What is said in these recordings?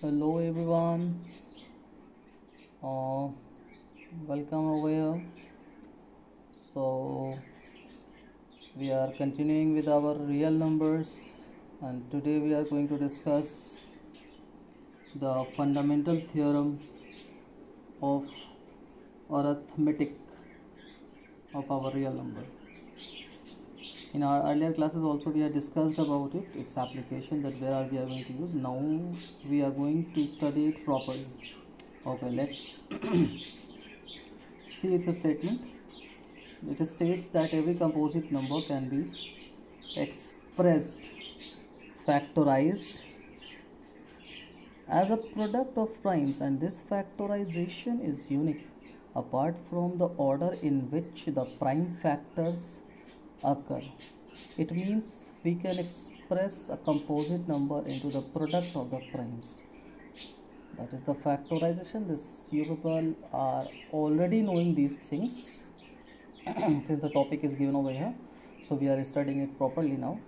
Hello everyone, uh, welcome over here. So we are continuing with our real numbers, and today we are going to discuss the fundamental theorem of arithmetic of our real number. In our earlier classes also we have discussed about it, its application, that where we are going to use. Now we are going to study it properly. Okay, let's see its statement. It states that every composite number can be expressed factorized as a product of primes, and this factorization is unique apart from the order in which the prime factors occur. It means we can express a composite number into the product of the primes. That is the factorization. You people are already knowing these things since the topic is given over here, so we are studying it properly now.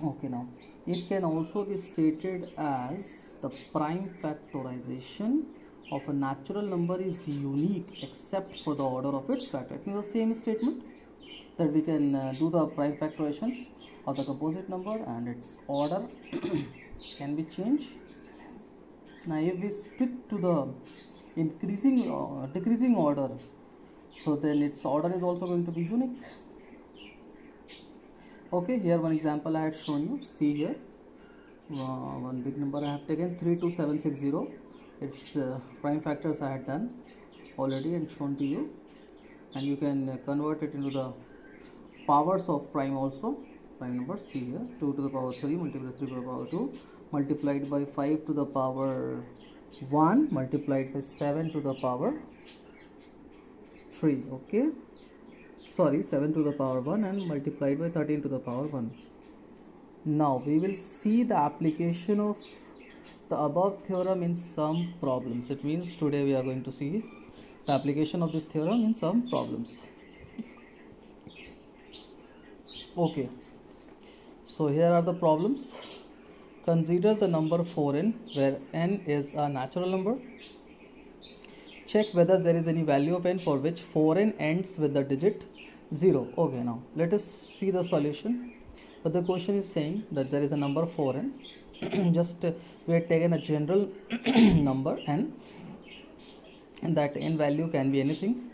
Okay, now it can also be stated as the prime factorization of a natural number is unique except for the order of its factor. It means the same statement that we can do the prime factorizations of the composite number and its order can be changed. Now if we stick to the decreasing order, so then its order is also going to be unique. Okay, here one example I had shown you. See here, one big number I have taken, 32760. Its prime factors I had done already and shown to you, and you can convert it into the powers of prime also. Prime numbers, see here, 2 to the power 3 multiplied by 3 to the power 2 multiplied by 5 to the power 1 multiplied by 7 to the power 3. Okay, sorry, 7 to the power 1 and multiplied by 13 to the power 1. Now we will see the application of the above theorem in some problems. It means today we are going to see the application of this theorem in some problems. Okay, so here are the problems. Consider the number 4n where n is a natural number. Check whether there is any value of n for which 4n ends with the digit 0. Okay, now let us see the solution. But the question is saying that there is a number 4n. Just we have taken a general number n, and that n value can be anything.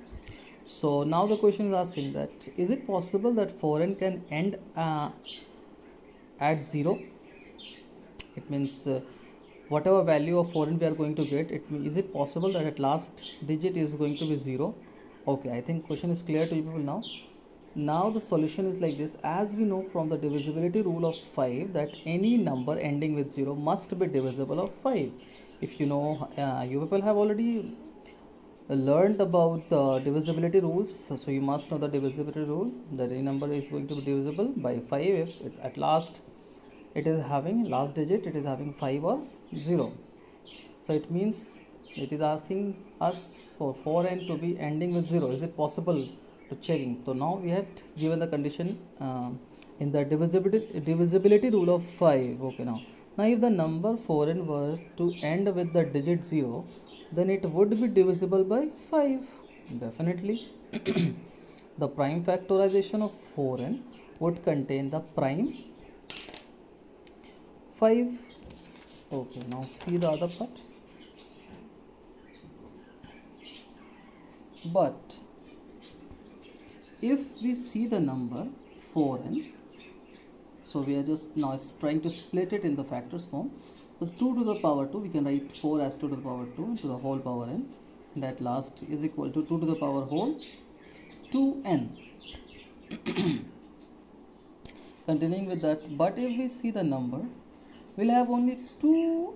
So now the question is asking that is it possible that 4n can end at 0? It means whatever value of 4n we are going to get, is it possible that at last digit is going to be 0? Okay, I think question is clear to you people now. Now the solution is like this. As we know from the divisibility rule of 5 that any number ending with 0 must be divisible of 5. If you know, you people have already learned about the divisibility rules, so you must know the divisibility rule that any number is going to be divisible by 5 if it, at last it is having last digit it is having 5 or 0. So it means it is asking us for 4n to be ending with 0. Is it possible to checking? So now we had given the condition in the divisibility rule of 5. Okay, now if the number 4n were to end with the digit 0, then it would be divisible by 5. Definitely. The prime factorization of 4n would contain the prime 5. Okay, now see the other part. But if we see the number 4n, so we are just now trying to split it in the factors form. So 2 to the power 2, we can write 4 as 2 to the power 2 into the whole power n, and at last is equal to 2 to the power whole 2n. Continuing with that, but if we see the number, we'll have only two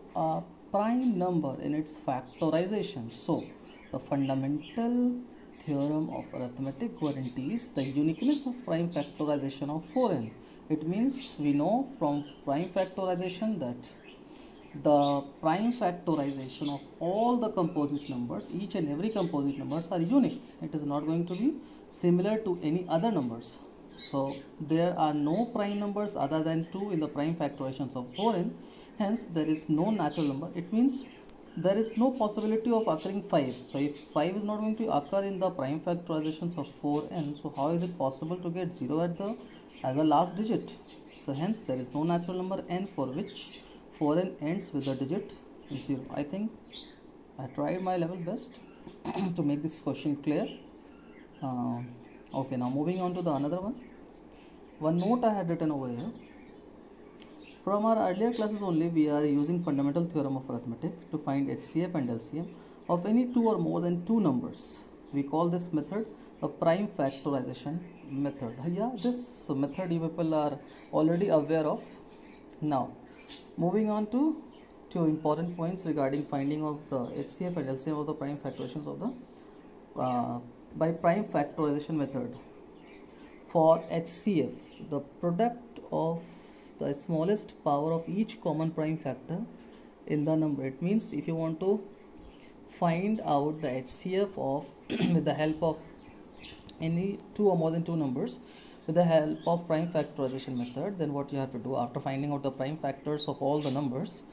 prime number in its factorization. So the fundamental theorem of arithmetic guarantees the uniqueness of prime factorization of 4n. It means we know from prime factorization that the prime factorization of all the composite numbers, each and every composite numbers, are unique. It is not going to be similar to any other numbers. So there are no prime numbers other than 2 in the prime factorizations of 4n. Hence there is no natural number. It means there is no possibility of occurring 5. So if 5 is not going to occur in the prime factorizations of 4n, so how is it possible to get 0 at the as a last digit? So hence there is no natural number n for which 4n ends with the digit 0. I think I tried my level best to make this question clear. Okay, now moving on to the another one. One note I had written over here. From our earlier classes only, we are using fundamental theorem of arithmetic to find HCF and LCM of any two or more than two numbers. We call this method a prime factorization method. Yeah, this method you people are already aware of. Now, moving on to two important points regarding finding of the HCF and LCM of the prime factorizations of the by prime factorization method. For HCF, the product of the smallest power of each common prime factor in the number. It means if you want to find out the HCF of with the help of any two or more than two numbers with the help of prime factorization method, then what you have to do after finding out the prime factors of all the numbers,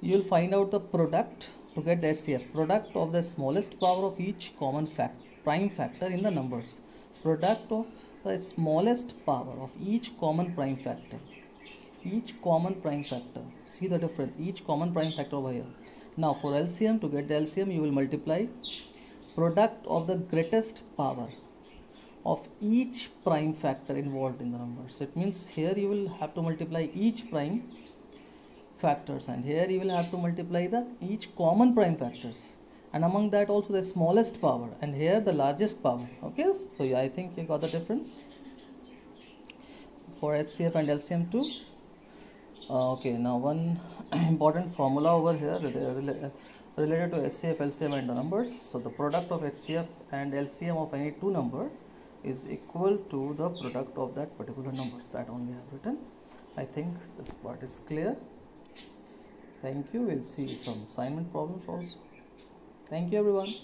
you will find out the product to get the HCF, product of the smallest power of each common prime factor in the numbers, product of the smallest power of each common prime factor, see the difference, each common prime factor over here. Now for LCM, to get the LCM, you will multiply product of the greatest power of each prime factor involved in the numbers. It means here you will have to multiply each prime factors, and here you will have to multiply the each common prime factors, and among that also the smallest power, and here the largest power. Okay, so yeah, I think you got the difference for HCF and LCM too. Okay, now one important formula over here related to HCF, LCM and the numbers. So the product of HCF and LCM of any two number is equal to the product of that particular numbers. That only I have written. I think this part is clear. Thank you. We'll see some assignment problems also. Thank you everyone.